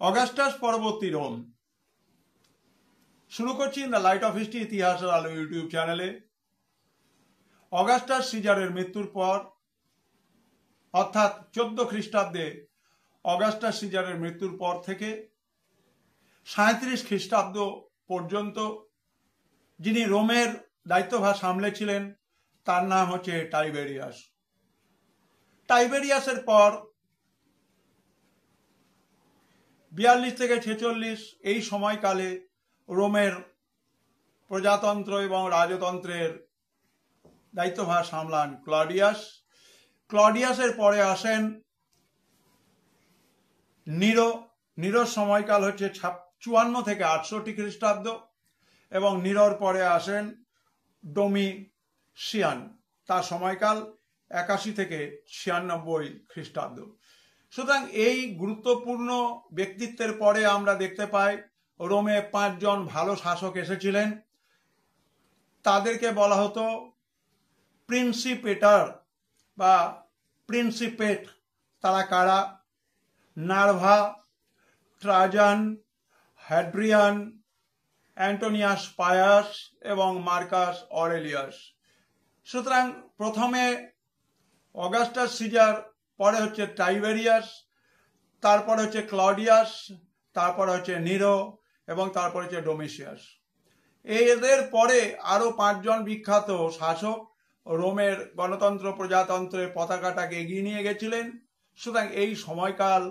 Augustus পরবর্তী Rome. শুরু করছি দ্য লাইট অফ হিস্ট্রি ইতিহাসের আলো ইউটিউব চ্যানেলে। অগাস্টাস সিজারের মৃত্যুর পর অর্থাৎ 14 খ্রিস্টাব্দে অগাস্টাস সিজারের মৃত্যুর পর থেকে 37 খ্রিস্টাব্দ পর্যন্ত যিনি রোমের দায়িত্বভার সামলেছিলেন তার নাম হচ্ছে টাইবেরিয়াস। টাইবেরিয়াসের পর 42 থেকে 46 এই সময়কালে রোমের প্রজাতন্ত্র এবং রাজতন্ত্রের দায়িত্বভার সামলান ক্লডিয়াস। ক্লডিয়াসের পরে আসেন নিরো। নিরোর সময়কাল হচ্ছে 54 থেকে 68 খ্রিস্টাব্দ এবং নিরোর পরে আসেন ডোমিশিয়ান, তার সময়কাল 81 থেকে 96 খ্রিস্টাব্দ। সুতরাং এই গুরুত্বপূর্ণ ব্যক্তিত্বের পরে আমরা দেখতে পাই রোমে 5 জন ভালো শাসক এসেছিলেন। তাদেরকে বলা হতো প্রিন্সিপেটার বা প্রিন্সিপেট। তারা কারা? নার্ভা, ট্রাজান, হ্যাড্রিয়ান, অ্যান্টোনিয়াস পায়াস এবং মার্কাস অরেলিয়াস। সুতরাং প্রথমে অগাস্টাস সিজার, পরে হচ্ছে টাইবেরিয়াস, তারপরে হচ্ছে ক্লডিয়াস, তারপরে হচ্ছে নিরো এবং তারপরে হচ্ছে ডোমিশিয়াস। এদের পরে আরো 5 জন বিখ্যাত শাসক রোমের গণতন্ত্র প্রজাতন্ত্রের পতাকাটাকে এগিয়ে নিয়ে গেছিলেন। সুতরাং এই সময়কাল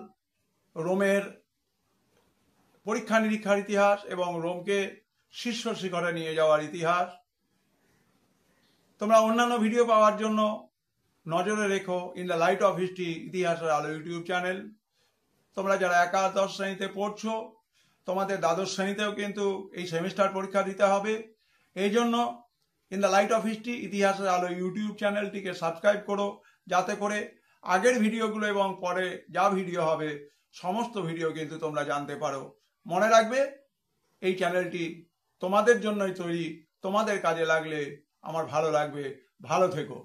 রোমের পরীক্ষা নিরীক্ষার ইতিহাস এবং রোমকে শীর্ষ শিখরে নিয়ে যাওয়ার ইতিহাস। তোমরা অন্যান্য ভিডিও পাওয়ার জন্য নজরে রেখো in the light off history ইতিহাসের আলো ইউটিউব চ্যানেল। তোমরা যারা একাদশ শ্রেণীতে পড়ছো, তোমাদের দ্বাদশ শ্রেণীতেও কিন্তু এই সেমিস্টার পরীক্ষা দিতে হবে। এই জন্য in the light off history ইতিহাসের আলো ইউটিউব চ্যানেলটিকে সাবস্ক্রাইব করো, যাতে করে আগের ভিডিওগুলো এবং পরে যা ভিডিও হবে সমস্ত ভিডিও কিন্তু তোমরা জানতে পারো। মনে রাখবে, এই চ্যানেলটি তোমাদের জন্যই তৈরি, তোমাদের কাজে লাগলে আমার ভালো লাগবে। ভালো থেকো।